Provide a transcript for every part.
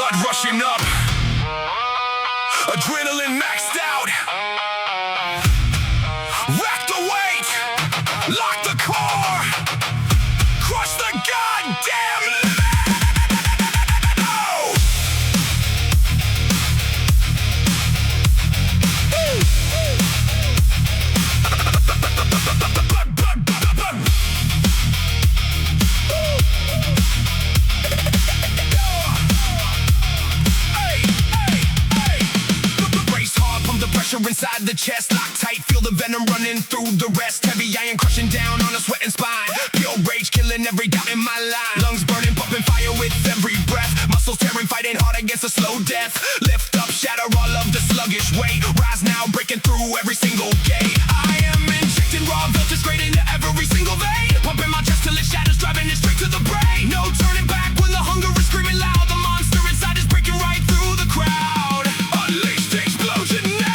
blood rushing up, adrenaline maxed out. Rack the weight, lock the core, crush the goddamn load. Inside the chest, lock tight, feel the venom running through the rest. Heavy iron crushing down on a sweating spine. Pure rage killing every doubt in my line. Lungs burning, pumping fire with every breath. Muscles tearing, fighting hard against a slow death. Lift up, shatter all of the sluggish weight. Rise now, breaking through every single gate. I am injecting raw voltage straight into every single vein. Pumping my chest till it shatters, driving it straight to the brain. No turning back when the hunger is screaming loud. The monster inside is breaking right through the crowd. Unleash the explosion now.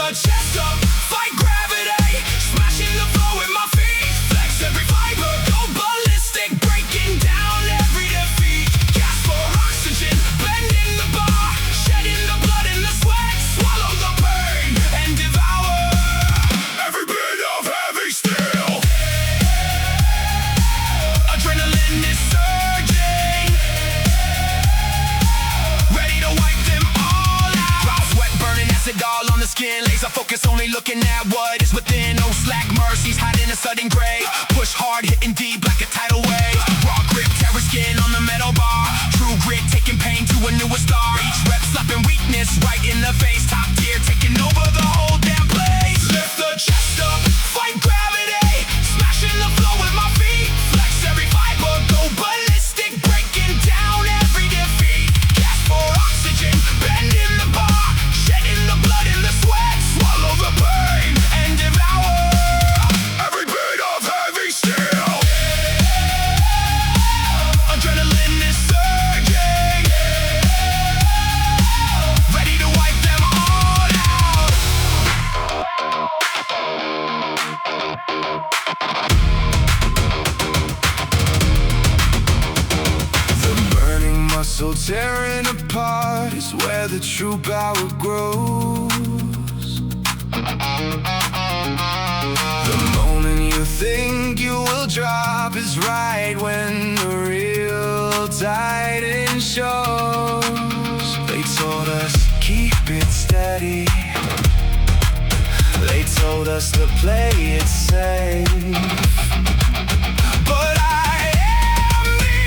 Chest up, fight gravity, smashing the floor with my feet. Flex every fiber, go ballistic, breaking down every defeat. Gas for oxygen, bending the bar, shedding the blood and the sweat. Swallow the pain and devour every bit of heavy steel. Adrenaline is surging, ready to wipe them all out. Drop sweat, burning acid all on the skin. Laser focus, only looking at what is within. No slack mercies, hiding a sudden grave. Push hard, hitting deep like a tidal wave. Raw grip, terror skin on the metal bar. True grit, taking pain to a newer star. Each rep slapping weakness right in the face. Top tier, taking over the whole damn place. Lift the chest up, fight gravity, smashing the floor with my feet. Flex every fiber, go ballistic, breaking down every defeat. Gas for oxygen, bending the bar, shedding the blood in the sweat. Swallow the pain and devour every bit of heavy steel. Adrenaline is surging, ready to wipe them all out. The burning muscle tearing apart is where the true power grows. The moment you think you will drop is right when the real titan shows. They told us keep it steady. They told us to play it safe. But I am the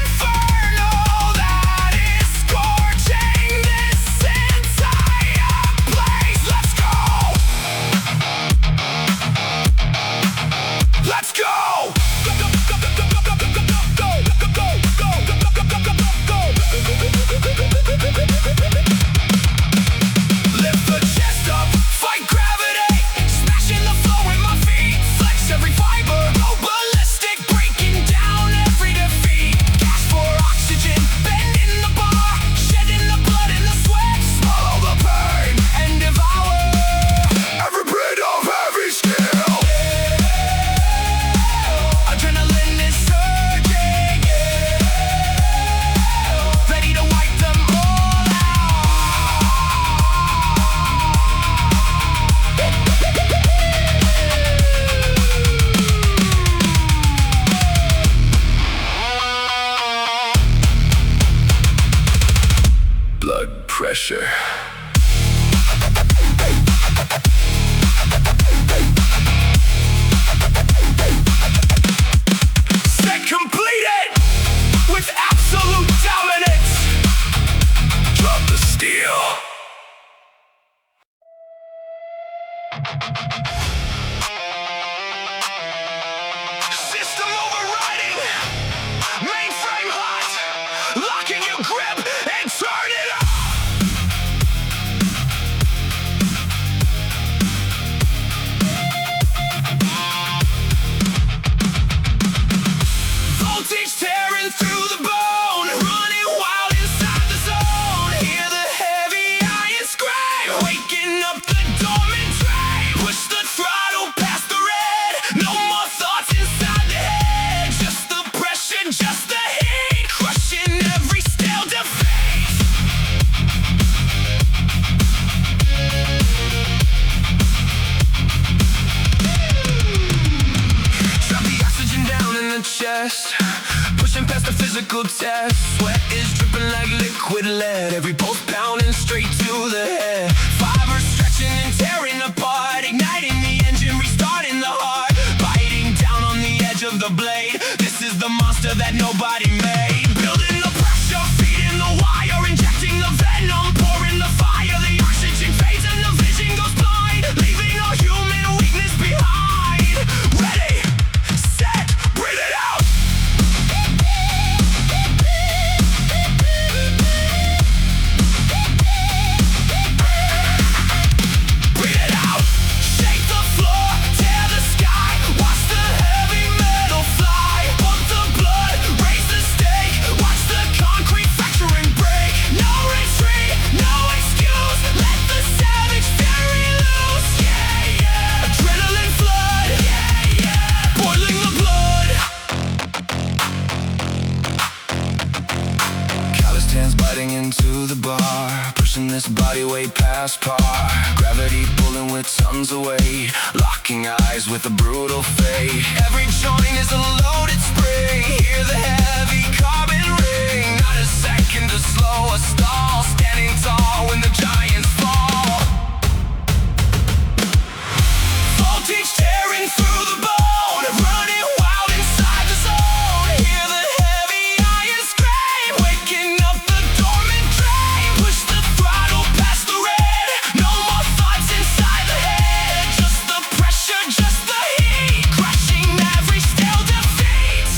inferno that is scorching this entire place. Let's go! Let's go! Lift the chest up, fight gravity, smashing the floor with my feet. Flex best, pushing past the physical test. Sweat is dripping like liquid lead, every pulse pounding straight to the head. Fibers stretching and tearing apart, igniting the engine, restarting the heart. Biting down on the edge of the blade, this is the monster that nobody made. Building the pressure, feeding the wire, injecting the venom, pouring the fire. The oxygen fades and the vision goes blind, leaving all human weakness behind. Ready, set, breathe it out. Breathe it out. Shake the floor, tear the sky, watch the heavy metal fly. Pump the blood, raise the stake, watch the concrete fracture and break. No retreat, no excuse, let the savage fury loose. Yeah, yeah. Adrenaline flood, yeah, yeah. Boiling the blood. Calloused hands biting into the bar, pushing this body way past par. Gravity pulling with tons of weight, locking eyes with a brutal fate. Every joint is a loaded spring, hear the heavy carbon ring. Not a second to slow or stall, standing tall when the giants fall. Voltage tearing through the bone, running wild inside the zone. Hear the heavy iron scream, waking up the dormant drain. Push the throttle past the red, no more thoughts inside the head. Just the pressure, just the heat, crushing every stale defeat.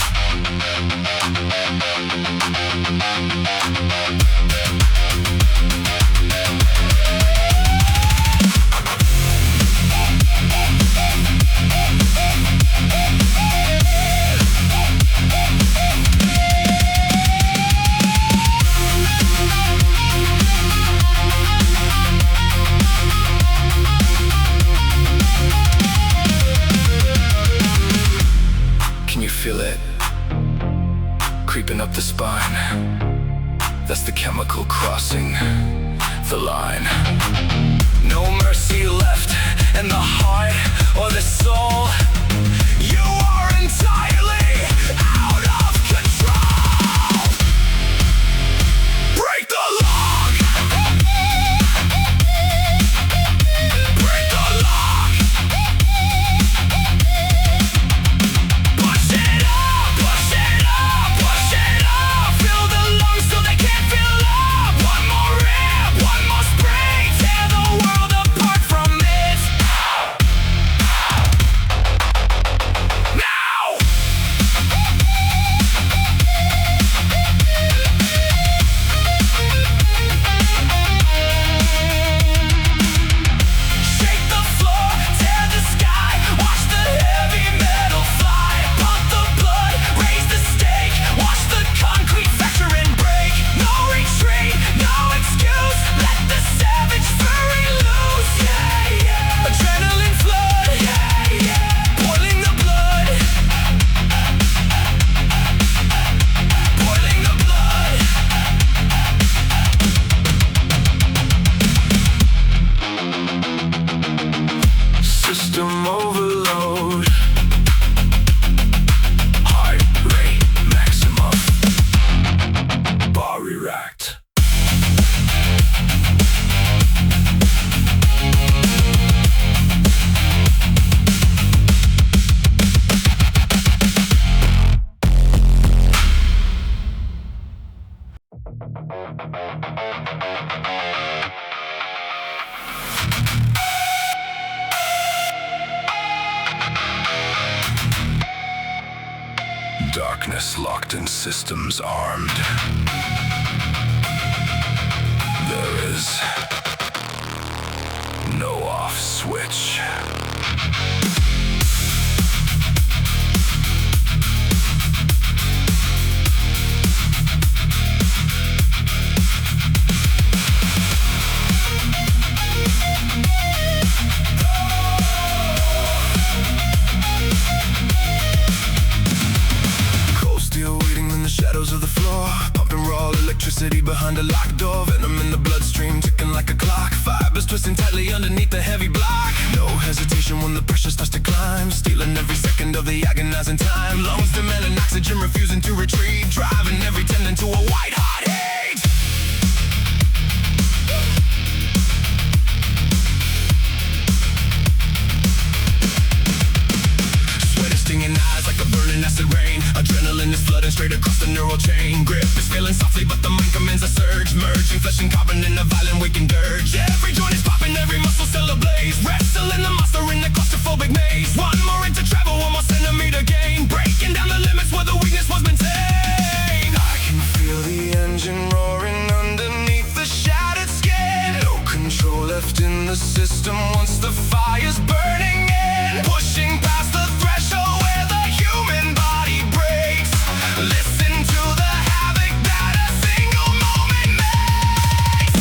Can you feel it? Creeping up the spine. That's the chemical crossing the line. No mercy left in the heart or the soul. You are entirely out of control. Break the lock. Break the lock. Push it up, push it up, push it up. Fill the lungs so they can't fill up. One more rip, one more spring, tear the world apart from it. Now! Shake the floor, tear the sky, watch the heavy metal fly. Pump the blood, raise the stake, watch the concrete fracture and break. No retreat, no excuse, let the savage fury loose. Yeah, yeah. Adrenaline flood, yeah, yeah. Boiling the blood. Boiling the blood. System overload. Heart rate maximum. Bar erect. Darkness locked in systems armed. There is no off switch. Cold steel waiting in the shadows of the floor, pumping raw electricity behind behind a locked door, venom in the bloodstream, ticking like a clock. Fibers twisting tightly underneath the heavy block. No hesitation when the pressure starts to climb, stealing every second of the agonizing time. Lungs demanding oxygen, refusing to retreat, driving every tendon to a white-hot heat. Sweat is stinging eyes like a burning acid rain. Adrenaline is flooding straight across the neural chain. Grip is feeling softly, but the mind commands a surge, merging flesh and carbon in a violent waking dirge. Every joint is popping, every muscle cell ablaze, wrestling the monster in the claustrophobic maze. One more inch to travel, one more centimeter gain, breaking down the limits where the weakness was maintained. I can feel the engine roaring underneath the shattered skin. No control left in the system once the fire's burning in, pushing past the threshold where the human body breaks. Listen to the havoc that a single moment makes.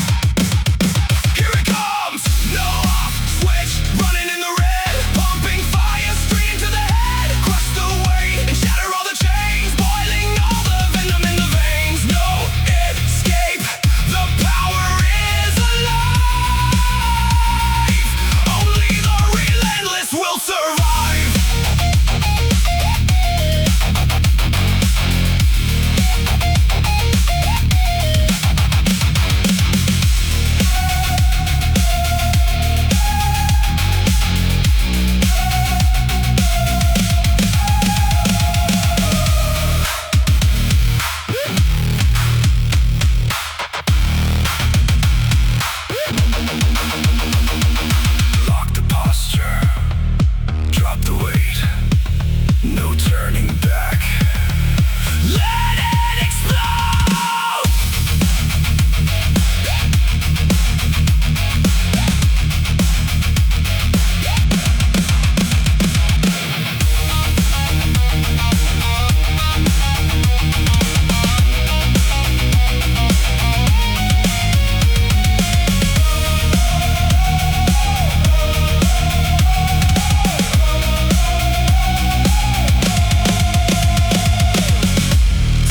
Here it comes, no off switch, running in the red, pumping fire straight into the head. Crush the weight and shatter all the chains, boiling all the venom in the veins. No escape, the power is alive. Only the relentless will survive. Lock the posture, drop the weight, no turning back. Let it explode!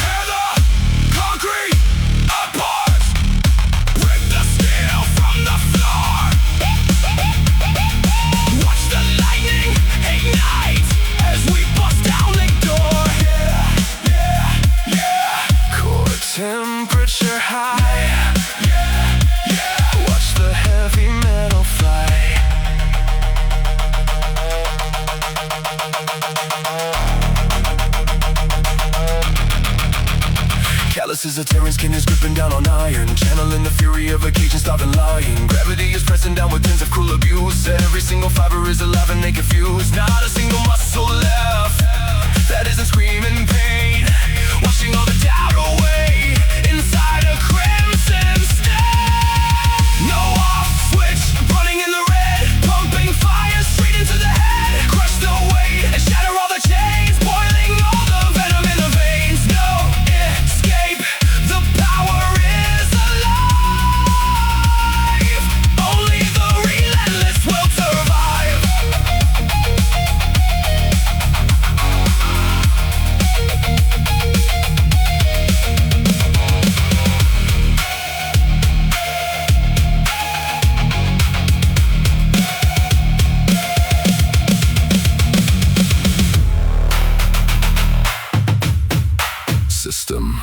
Tear the concrete apart, break the steel from the floor. Watch the lightning ignite as we bust down the door. Yeah. Core temperature high. Watch the heavy metal fly. Calluses are tearing, skin is gripping down on iron, channeling the fury of a cage and starving lion. Gravity is pressing down with tens of cruel abuse. Every single fiber is alive and they confused. Not a single muscle left that isn't screaming pain, washing all the doubt away inside a crimson stain. No off switch, running in the red, pumping fire straight into the head. Crush the weight and shatter all the chains, boiling all the venom in the veins. No escape, the power is alive. Only the relentless will survive. System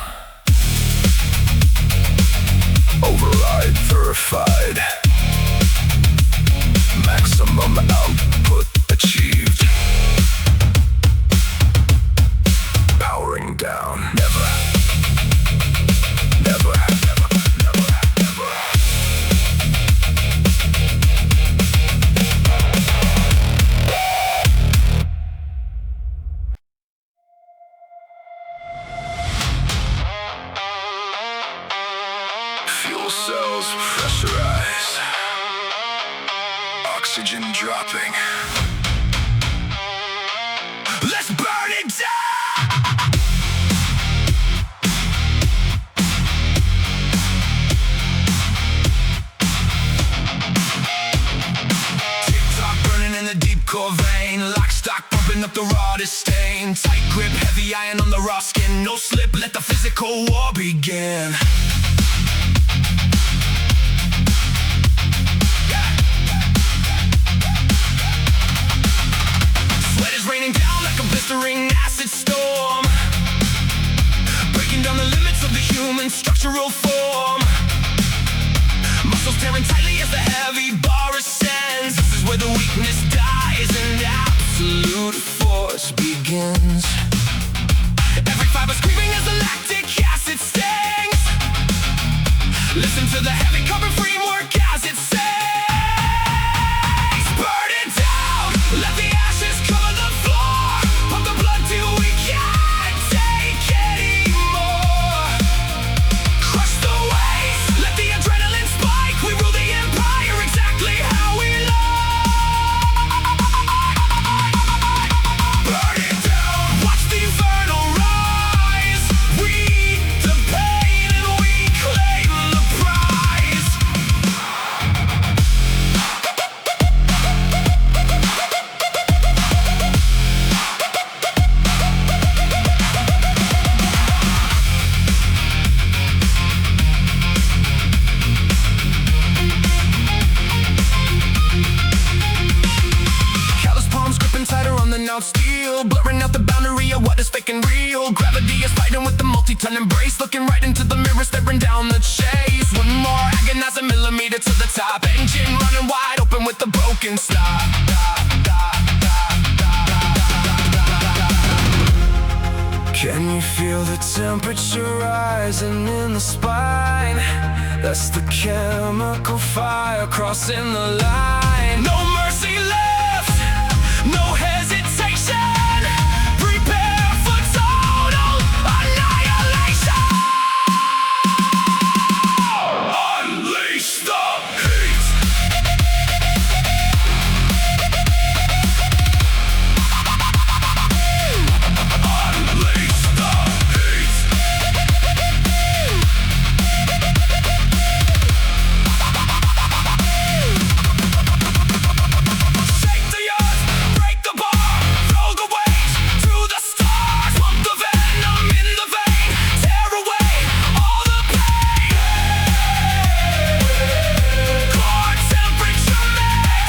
override verified. Maximum output achieved. Powering down. Never. Fuel cells pressurize. Oxygen dropping. Let's burn it down! Tick-tock burning in the deep core vein. Lock, stock, pumping up the raw stain. Tight grip, heavy iron on the raw skin. No slip, let the physical war begin. natural form. Muscles tearing tightly as the heavy bar ascends. This is where the weakness dies and absolute force begins. Every fiber screaming as the lactic acid stings. Listen to the heavy carbon framework as it sings. Burn it down, let the ashes cover the floor. Pump the blood till we can't take anymore. Crush the waste, let the adrenaline spike. We rule the empire exactly how we like. Burn it down, watch the inferno rise. We the pain and we claim the prize. Callous palms gripping tighter on the knout steel, blurring out the boundary of what is fake and real. Gravity is fighting with the multi-ton embrace, looking right into the mirror, staring down the chase. One more agonizing millimeter to the top, engine running wide open with the broken stop. Can you feel the temperature rising in the spine? That's the chemical fire crossing the line. No mercy left, no hesitation. Prepare for total annihilation. Unleash the heat. Unleash the heat. Shake the earth, break the bar, throw the weight to the stars. Pump the venom in the vein, tear away all the pain. Core temperature mix,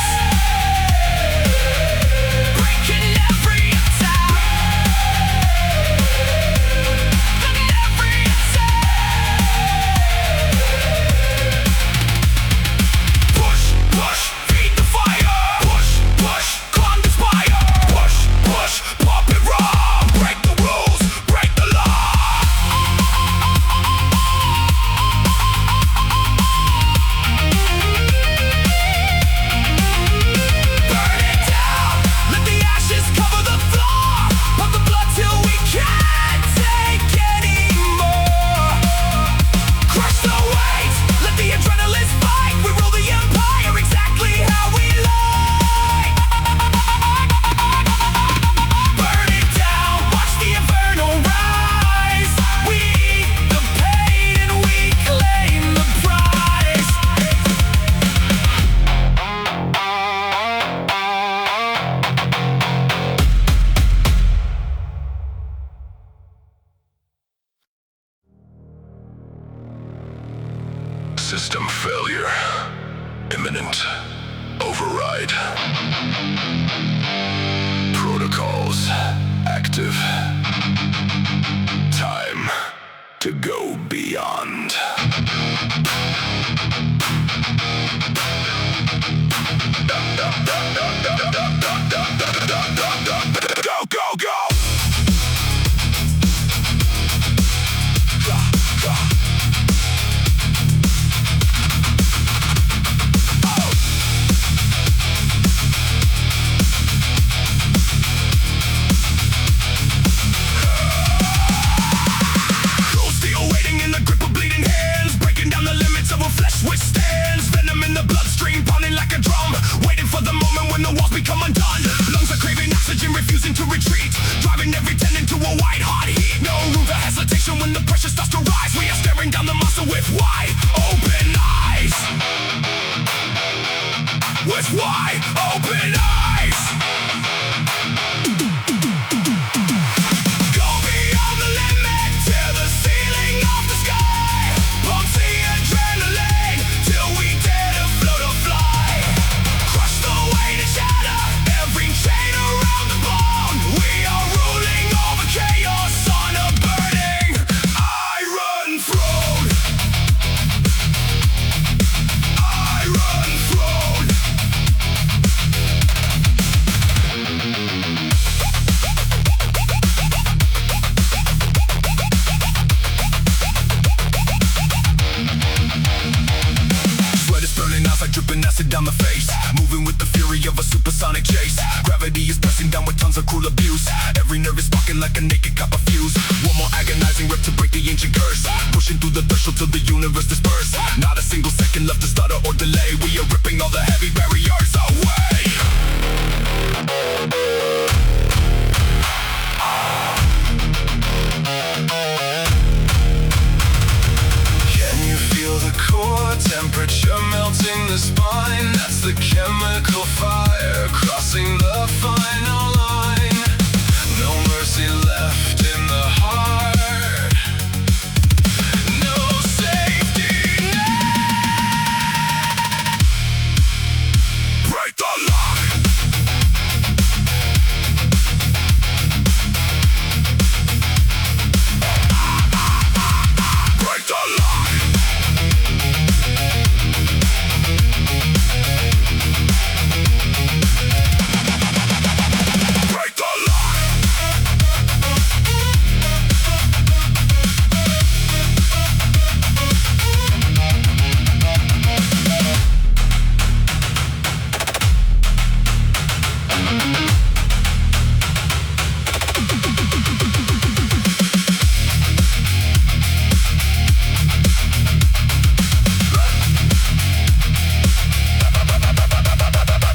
breaking every attack. And every attack. Push, push, feed the fire. Push, push, calm the spire. Push, push, pop it raw. Break the rules, break the law. Burn it down, let the ashes cover the floor. Pump the blood till we can't take anymore. Crush the weight, let the adrenaline spike. We rule the empire exactly how we like. Burn it down, watch the inferno rise. We eat the pain and we claim the prize. System failure. Imminent. Override. Protocols active. Time to go beyond. Go, go, go! a cruel abuse. Every nerve is sparking like a naked copper fuse. One more agonizing rep to break the ancient curse. Pushing through the threshold till the universe disperse. Not a single second left to stutter or delay. We are ripping all the heavy barriers away. Can you feel the core temperature melting the spine? That's the chemical fire crossing the final line. No mercy left in the heart. No safety net. Break the lock. Break the lock. Break the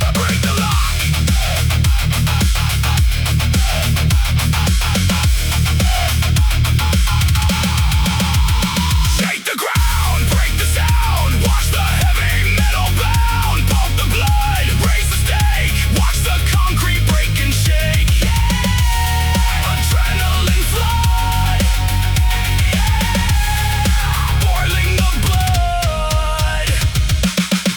lock. Break the lock. Shake the ground, break the sound. Watch the heavy metal bound. Pump the blood, raise the stake. Watch the concrete break and shake. Adrenaline flood. Boiling the blood.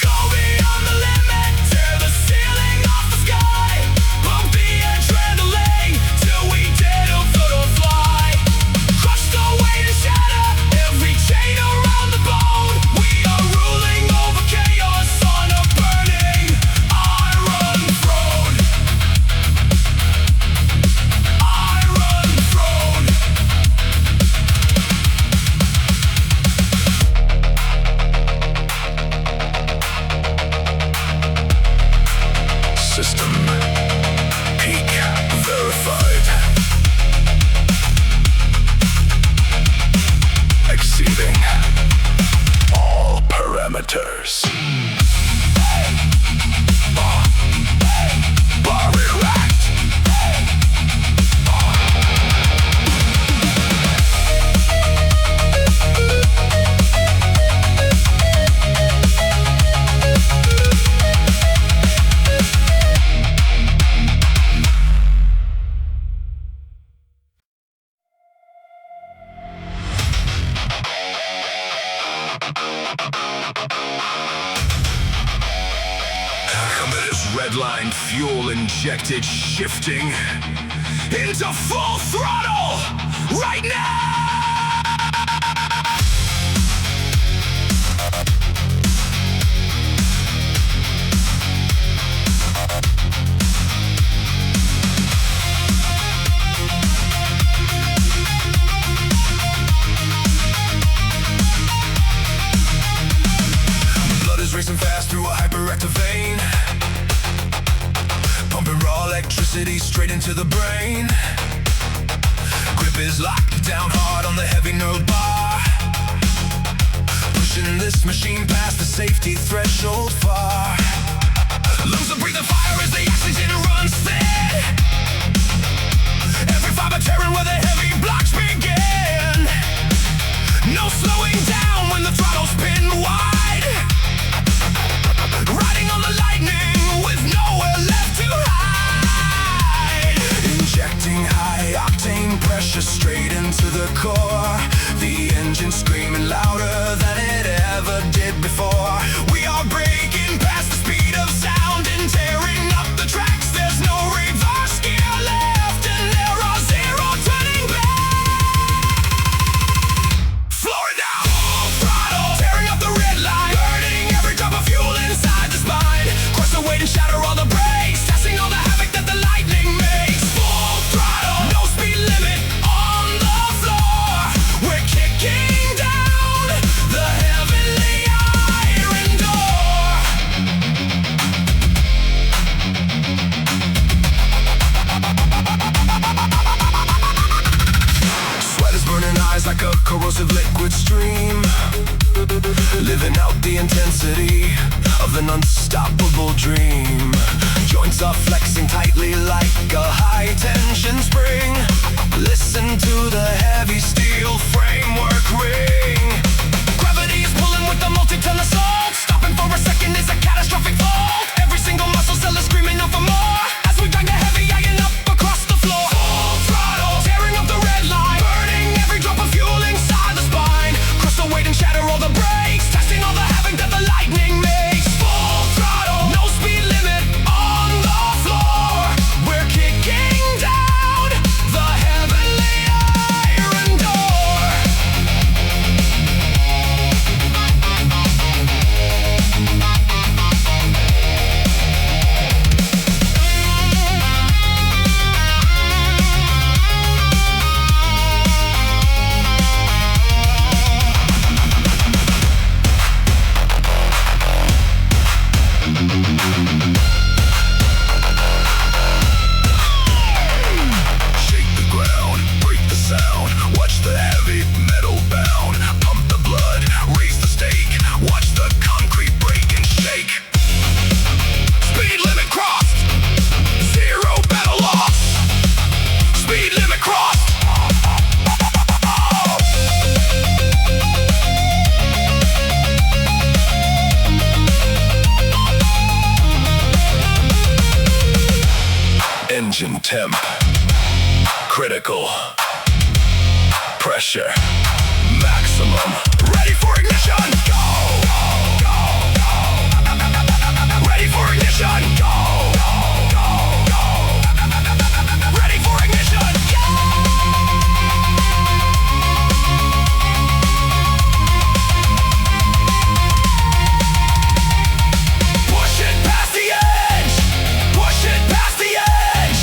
Go beyond the limit. Tear the ceiling off the sky. Pump the adrenaline till we dare to float or fly. Crush the weight and shatter every chain around the bone. We are ruling over chaos on a burning iron throne. Iron throne. System peak verified. Exceeding all parameters. Bar erect. Committer's redline fuel injected, shifting into full throttle right now. Blood is racing fast through a hyperactive vein. Pumping raw electricity straight into the brain. Grip is locked down hard on the heavy neural bar. Pushing this machine past the safety threshold far. Lungs are breathing fire as the oxygen runs thin. Every fiber tearing where the heavy blocks begin. No slowing down when the throttle's pinned wide. Riding on the lightning with nowhere left to hide. Injecting high octane pressure straight into the core. The engine screaming louder than it ever did before. We are breaking past the speed of sound and tearing up the tracks. There's no reverse gear left and there are zero turning back. Floor it down. Full throttle. Tearing up the red line. Burning every drop of fuel inside the spine. Crush the weight and shatter all the brakes. Testing all the havoc that the lightning makes. Full throttle. No speed limit on the floor. We're kicking down the heavenly iron. unstoppable dream. Joints are flexing tightly like a high-tension spring. Listen to the heavy steel framework ring. Gravity is pulling with a multi-ton assault. Stopping for a second is a catastrophic fall. Every single muscle cell is screaming out for more as we drag the heavy iron up across the floor. Full throttle, tearing up the red line, burning every drop of fuel inside the spine. Crush the weight and shatter all the brakes, testing all the havoc that the lightning makes. Full throttle, no speed limit on the floor. We're kicking down the heavenly iron door. Shake the ground, break the sound. Watch the heavy metal bound. Pump the blood, raise the stake. Watch the concrete break and shake. Speed limit crossed. Zero battle lost. Speed limit crossed. Engine temp. Critical. Pressure. Maximum. Ready for ignition. Go. Go. Go. Ready for ignition. Go. Go. Go. Ready for ignition. Push it past the edge. Push it past the edge.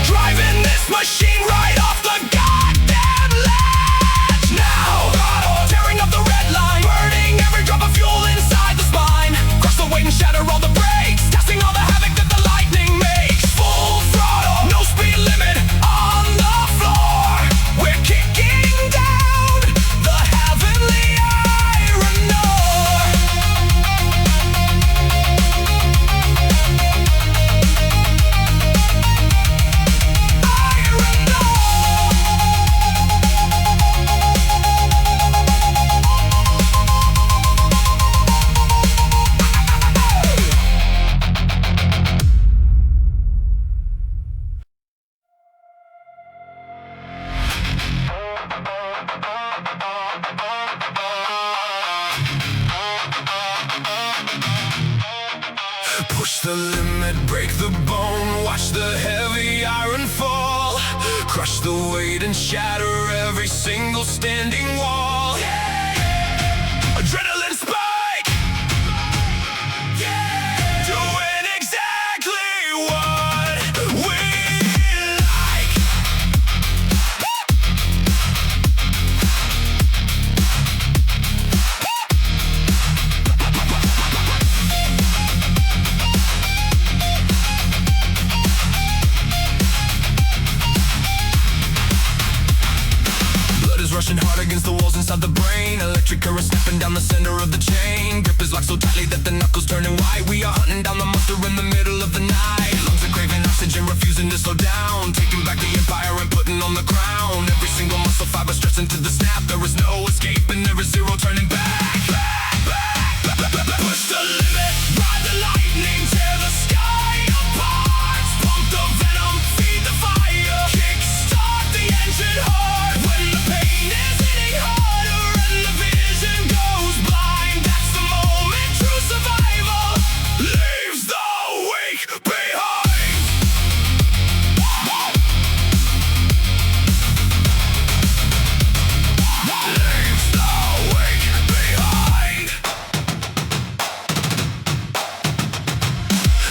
Driving this machine right off the goddamn ledge. Now, throttle, tearing up the red line, burning every drop of fuel inside the spine. Crush the weight and shatter all the brakes, testing all the havoc that the lightning makes. Full throttle, no speed limit on the floor. We're kicking down the heavenly iron door. Iron door. Push the limit, break the bone. Watch the heavy iron fall. Crush the weight and shatter every single standing wall. Adrenaline spike. Doing exactly what we like. Blood is rushing hard against the walls inside the brain. Electric current snapping down the center of the chain. Grip is locked so tightly that the knuckles turning white. We are hunting down the monster in the middle of the night. Lungs are craving oxygen, refusing to slow down. Taking back the empire and putting on the crown. Every single muscle fiber stretching to the snap. There is no escape and there is zero turning back. Push the limit, ride the lightning, tear the sky apart. Pump the venom, feed the fire, kickstart the engine hard. When the pain is hitting harder and the vision goes blind, that's the moment true survival leaves the wake behind. Leaves the wake behind.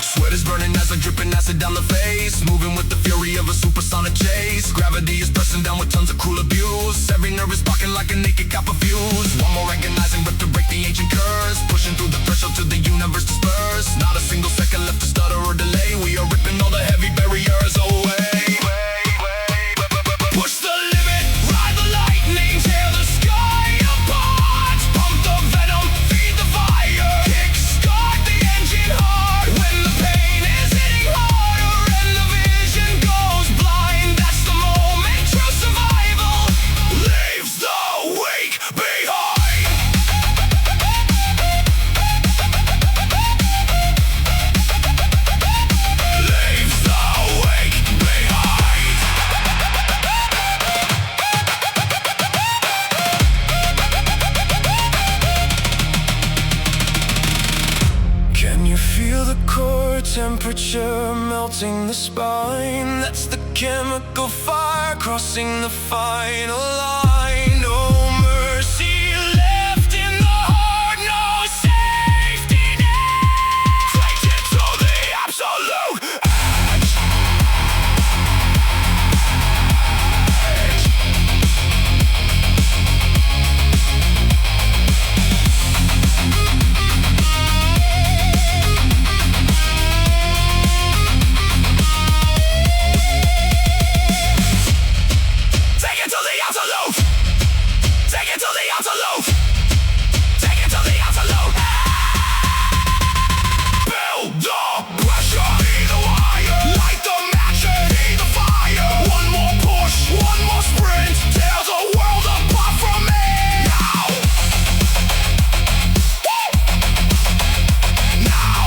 Sweat is burning as I dripping acid down the face. Moving with the fury of a supersonic chase. Gravity is pressing down with tons of cruel abuse. Every nerve is sparking like a naked copper fuse. One more agonizing rip to break the ancient curse. Pushing through the threshold to the universe disperse. Not a single second left to stutter or delay. We are ripping all the heavy barriers away. Push the limit, ride the lightning, tear the sky apart. Pump the venom, feed the fire, kickstart the engine melting the spine. That's the chemical fire crossing the final line. No mercy left in the heart, no safety net. Take it to the absolute edge. Take it to the absolute. Take it to the absolute. Take it to the absolute. Build the pressure, heat the wire. Light the match and heat the fire. One more push, one more sprint. Tear the world apart from me. Now. Woo! Now.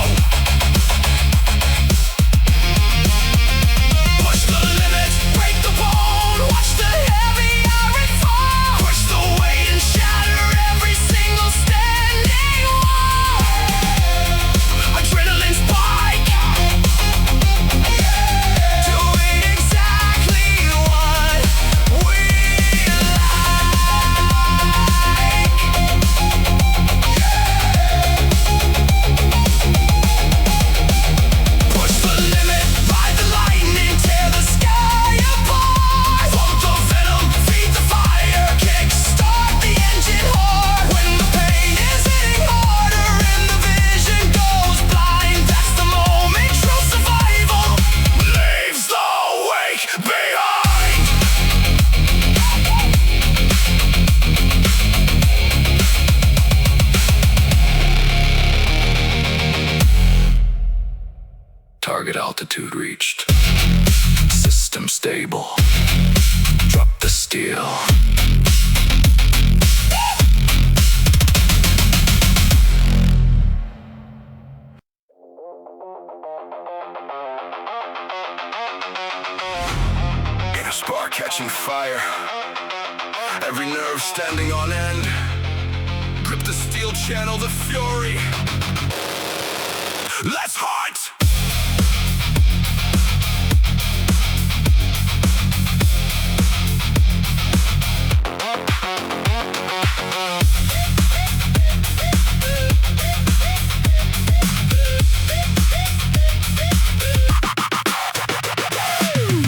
Push the limits, break the bone. Watch the heavy iron fall. Push the weight and shatter every single standing wall. Adrenaline spike. Doing exactly what we like. Push the limit, ride the lightning, tear the sky apart. Pump the venom, feed the fire, kickstart the engine hard. When the pain is hitting harder and the vision goes blind, that's the moment true survival leaves the wake behind. Target altitude reached. System stable. Drop the steel. Inner spark catching fire. Every nerve standing on end. Grip the steel, channel the fury. Let's hunt!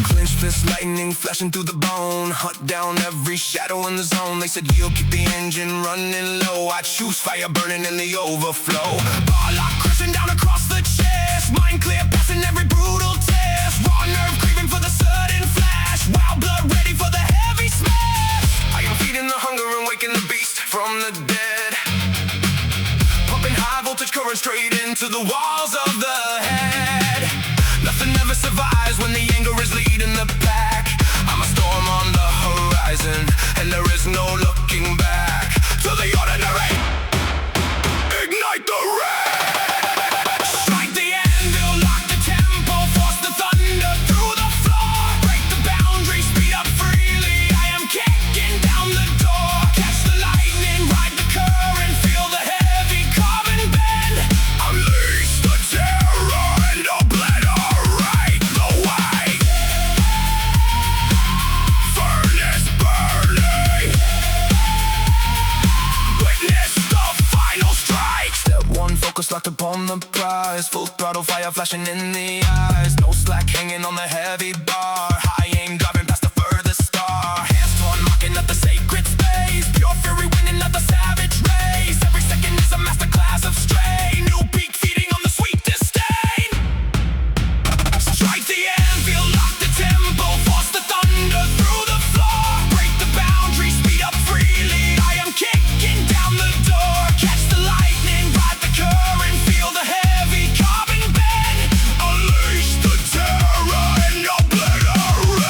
Clinch fist, lightning flashing through the bone. Hunt down every shadow in the zone. They said you'll keep the engine running low. I choose fire burning in the overflow. Bar lock crashing down across the chest. Mind clear, passing every brutal test. Raw nerve craving for the sudden flash. Wild blood ready for the heavy smash. I am feeding the hunger and waking the beast from the dead. Pumping high voltage current straight into the walls of the head. Nothing ever survives when the anger is leading the pack. I'm a storm on the horizon, and there is no looking back. To the ordinary, ignite the red. Strike the anvil, lock the tempo, force the thunder through the floor. Break the boundary, speed up freely. I am kicking down the door. Catch the lightning, ride the current, feel the heavy carbon bend. Unleash the terror and obliterate the way. Furnace burning. Witness the final strike. Step one, focus locked upon the prize. Full throttle fire flashing in the eyes. No slack hanging on the heavy bar. High aim driving past the furthest star. Hands torn, mocking at the sacred space. Pure fury winning at the savage race. Every second is a masterclass of strain. New peak feeding on the sweet disdain. Strike the anvil, lock the tempo, force the thunder through the floor. Break the boundary, speed up freely. I am kicking down the door. Catch the lightning, ride the current, feel the heavy carbon bend. Unleash the terror and obliterate.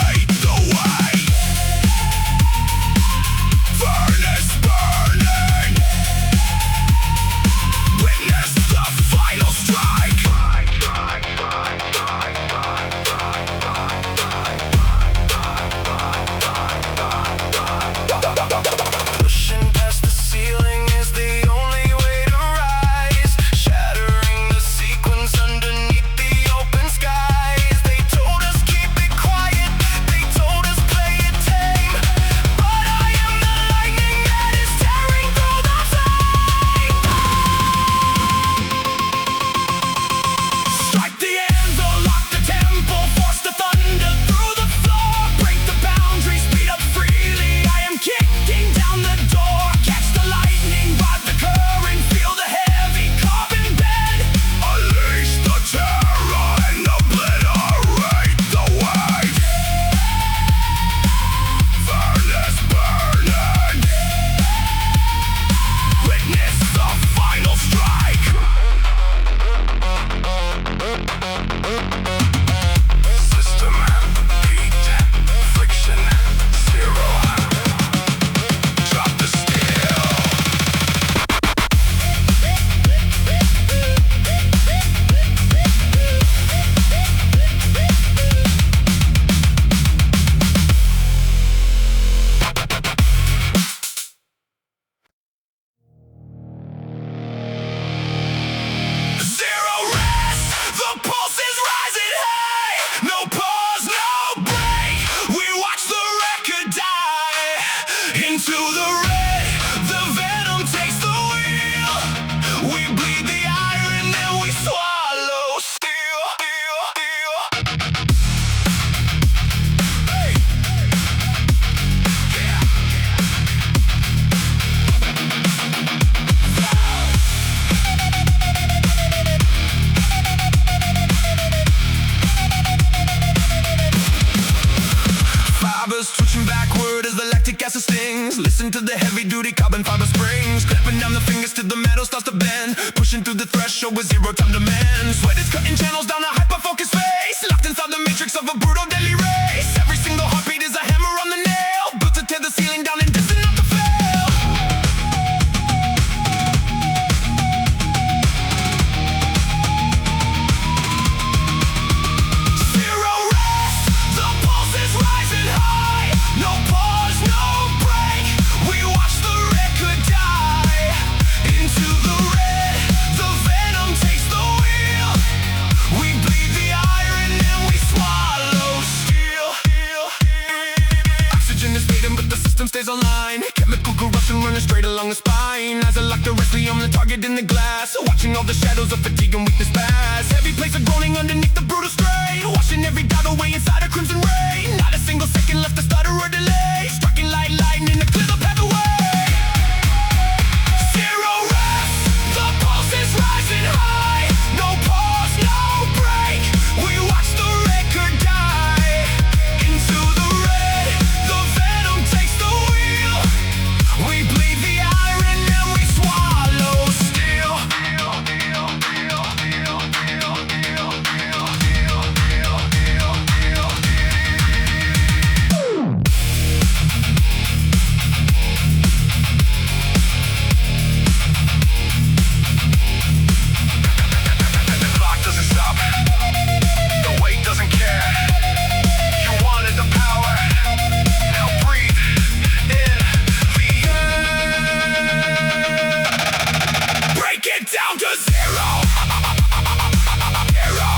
wings. Listen to the heavy-duty carbon fiber springs, clapping down the fingers till the metal starts to bend, pushing through the threshold with zero time to mend. Sweat is cutting channels down a hyper-focused face, locked inside the matrix of a brutal deadly race. Every single heartbeat is a hammer on the nail, built to tear the ceiling down and destined not to fail. Zero rest, the pulse is rising high. No pause, no break, we watch the record die. Into the red, the venom takes the wheel. We bleed the iron and we swallow steel. Oxygen is fading but the system stays online. Chemical corruption running straight along the spine. Eyes are locked directly on the target in the glass, watching all the shadows of fatigue and weakness pass. Heavy plates are groaning underneath the brutal strain, washing every doubt away inside a crimson rain. Not a single second left to stutter or delay, striking like lightning to clear the path away. Zero rest, the pulse is rising high. No pause, no break, we watch the record die. Into the red, the venom takes the wheel. We bleed the iron and we swallow steel. The clock doesn't stop, the weight doesn't care. You wanted the power, now breathe in the air. Break it down to zero. Zero.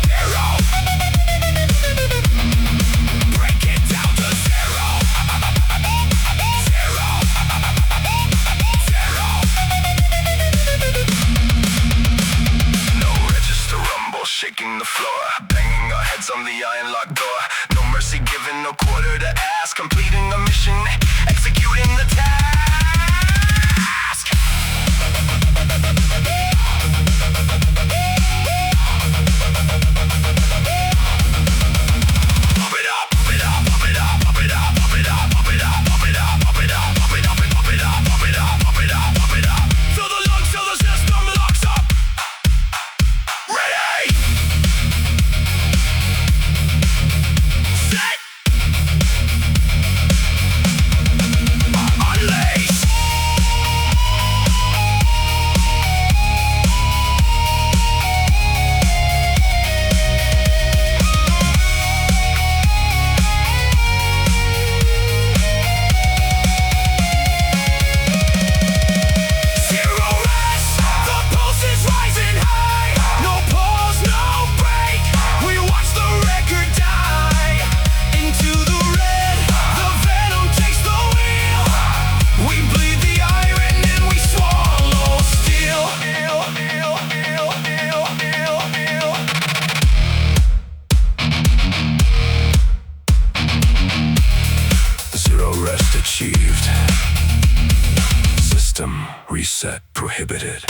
Zero. Break it down to zero. Zero. Zero. No register rumble, shaking the floor, banging our heads on the iron locked door. No mercy given, no quarter to ask, completing a mission, executing the task. Pump it up, pump it up, pump it up, pump it up, pump it up, pump it up, pump it up, pump it up, pump it up, pump it up, pump it up, pump it up, pump it up. Fill the lungs till the system locks up. Ready, set, unleash. Zero rest, the pulse is rising high. No pause, no break, we watch the record die. Into the red, the venom takes the wheel. We bleed the iron and we swallow steel. Zero rest achieved. System reset prohibited.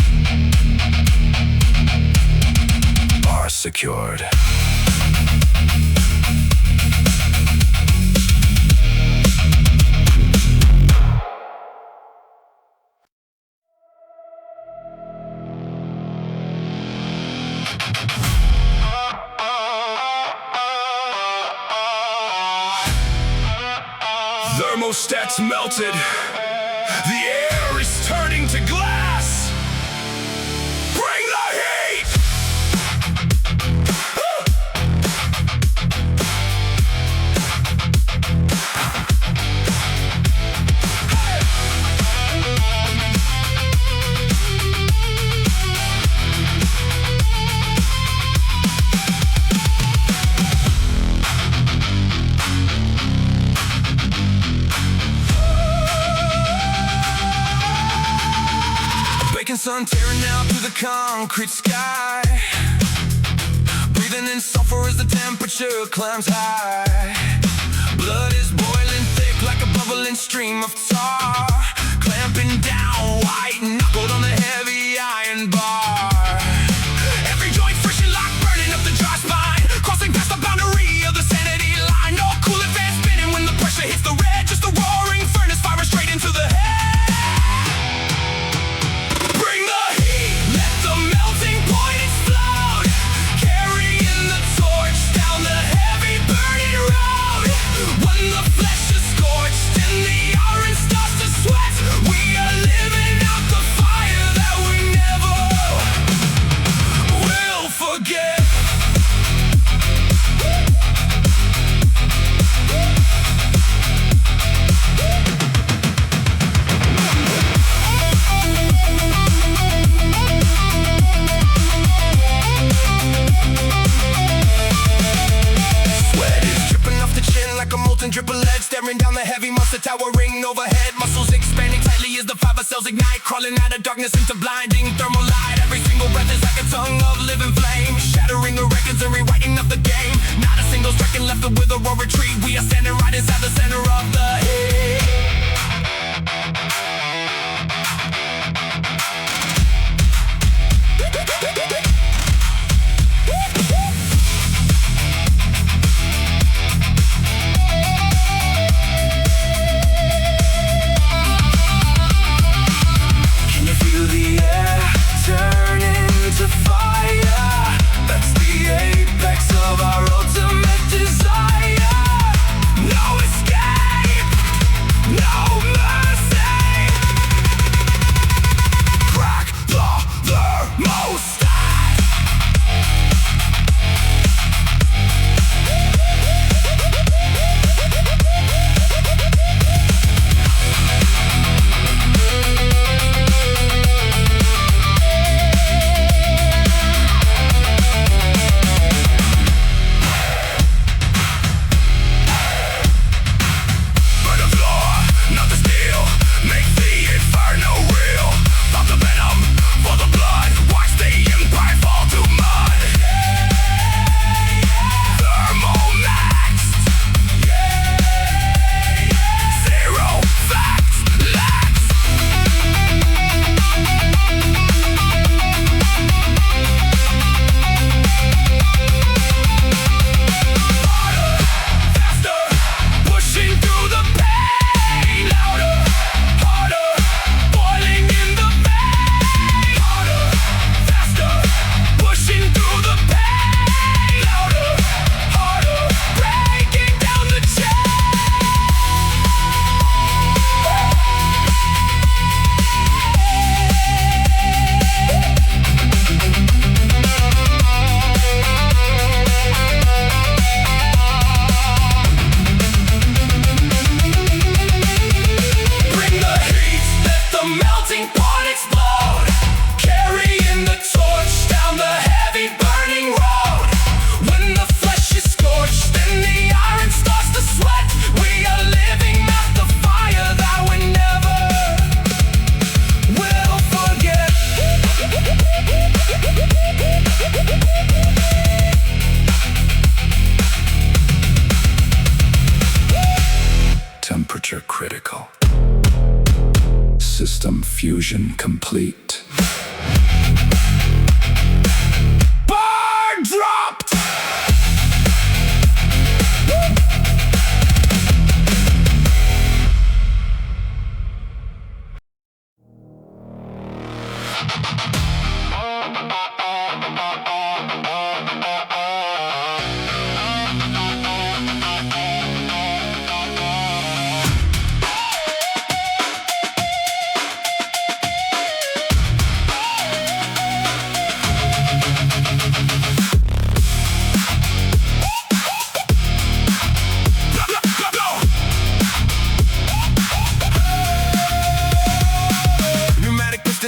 Bar secured. Thermostat's melted. The air is turning to glass. Bring the heat! Sun tearing out through the concrete sky, breathing in sulfur as the temperature climbs high. Blood is boiling thick like a bubbling stream of tar, clamping down white knuckled on the heavy iron bar. Every joint friction lock burning up the dry spine, crossing past the boundary of the sanity line. No coolant fan spinning when the pressure hits the red, just the raw triple edge, staring down the heavy monster towering overhead. Muscles expanding tightly as the fiber cells ignite, crawling out of darkness into blinding thermal light. Every single breath is like a tongue of living flame, shattering the records and rewriting up the game. Not a single striking left with a raw retreat. We are standing right inside the center of the heat. Temperature critical. System fusion complete. Bar dropped!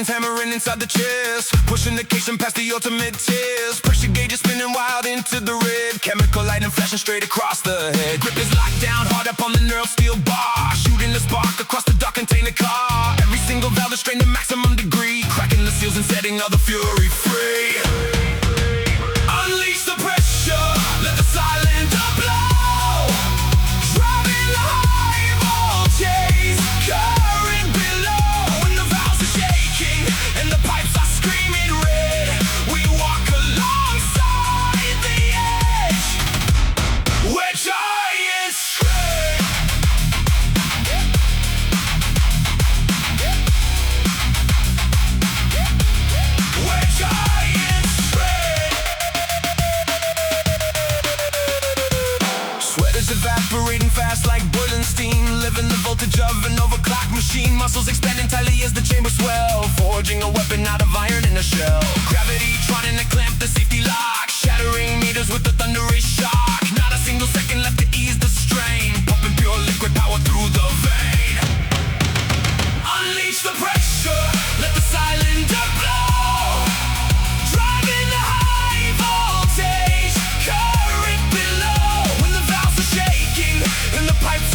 Hammering inside the chest, pushing the case and past the ultimate test. Pressure gauge is spinning wild into the red, chemical lightning flashing straight across the head. Grip is locked down hard up on the neural steel bar, shooting the spark across the dark container car. Every single valve is strained to maximum degree, cracking the seals and setting all the fury free. Unleash the pressure, let the cylinder blow, driving the high voltage current below. When the valves are shaking and the pipes are screaming red, we walk alongside the edge, where giants shred. Where giants shred. Sweat is evaporating fast like boiling steam, living the voltage of an overclocked machine. Muscles expanding tightly as the chamber swell, forging a weapon out of iron in a shell. Gravity trying to clamp the safety lock, shattering meters with the thunderous shock. Not a single second left to ease the strain, pumping pure liquid power through the vein. Unleash the pressure, let the cylinder blow, driving the high voltage current below. When the valves are shaking and the pipes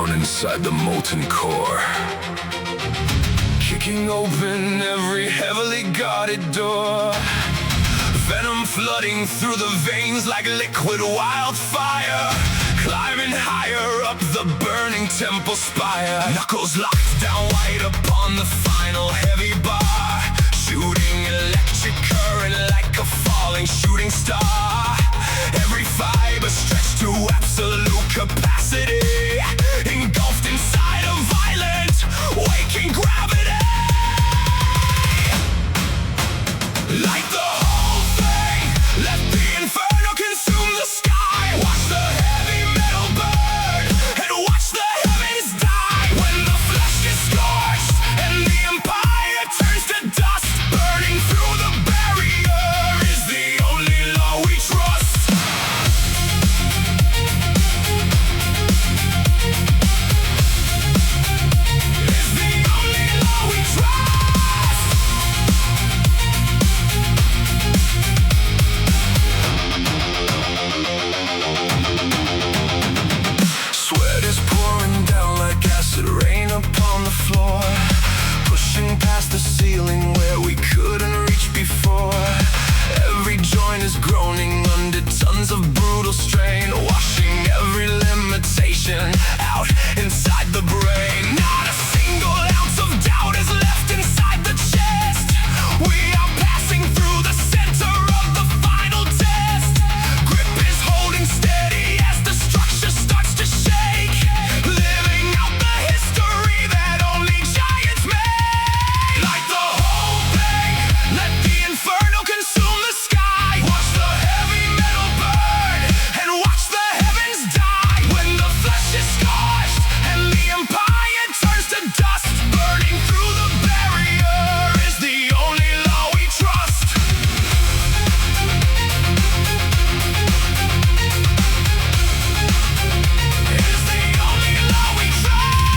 born inside the molten core, kicking open every heavily guarded door. Venom flooding through the veins like liquid wildfire, climbing higher up the burning temple spire. Knuckles locked down white upon the final heavy bar, shooting electric current like a falling shooting star. Every fiber stretched to absolute capacity, engulfed inside a violent, waking gravity. Like the whole thing, let the inferno consume the sky. Watch the heavy metal burn and watch the heavens die. When the flesh is scorched and the empire turns to dust, burning through the barrier is the only law we trust. Is the only law we trust. Sweat is pouring down like acid rain upon the floor, pushing past the ceiling where we couldn't reach before. Every joint is groaning under tons of brutal strain, washing every limitation out inside the brain. Not a single ounce of doubt is left inside the chest. We are passing through the center of the final test. Grip is holding steady as the structure starts to shake, living out the history that only giants make. Like the whole thing, let the inferno consume the sky. Watch the heavy metal burn and watch the heavens die. When the flesh is scorched and the empire turns to dust, burning through the barrier is the only law we trust. Is the only law we trust.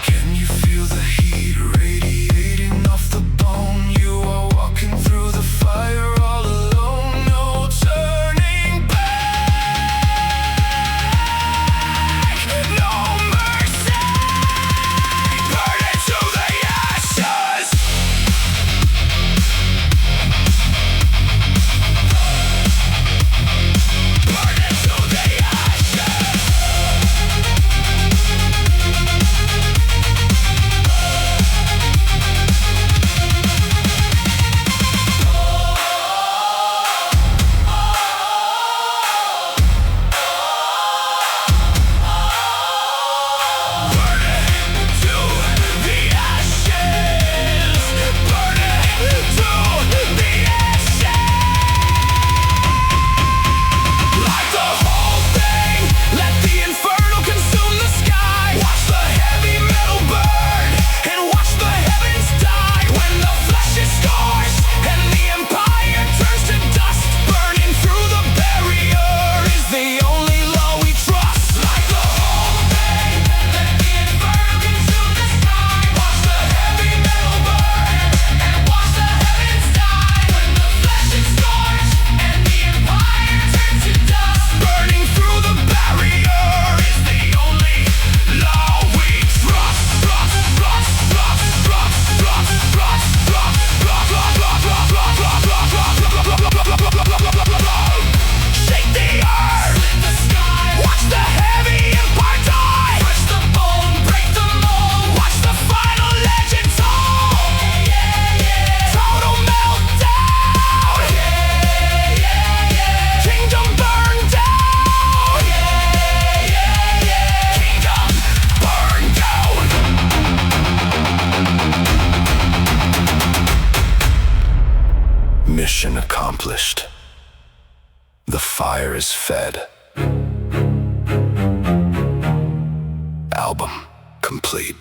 Can you feel the heat radiating off the bone? You are walking through the fire all alone, no turning back, no mercy. Burn it to the ashes. Burn it to the ashes. Burn it to the ashes. Burn it to the ashes. Like the whole thing, let the inferno consume the sky. Watch the heavy metal burn and watch the heavens die. When the flesh is scorched and the empire turns to dust, burning through the barrier is the only law we trust. Like the whole thing, let the inferno consume the sky. Watch the heavy metal burn and watch the heavens die. When the flesh is scorched and the empire turns to dust, burning through the barrier is the only law we trust. Shake the earth, split the sky. Watch the heavy empire die. Crush the bone, break the mold. Watch the final legend toll. Total meltdown. Kingdom burn down. Kingdom burn down. Mission accomplished. The fire is fed. Album complete.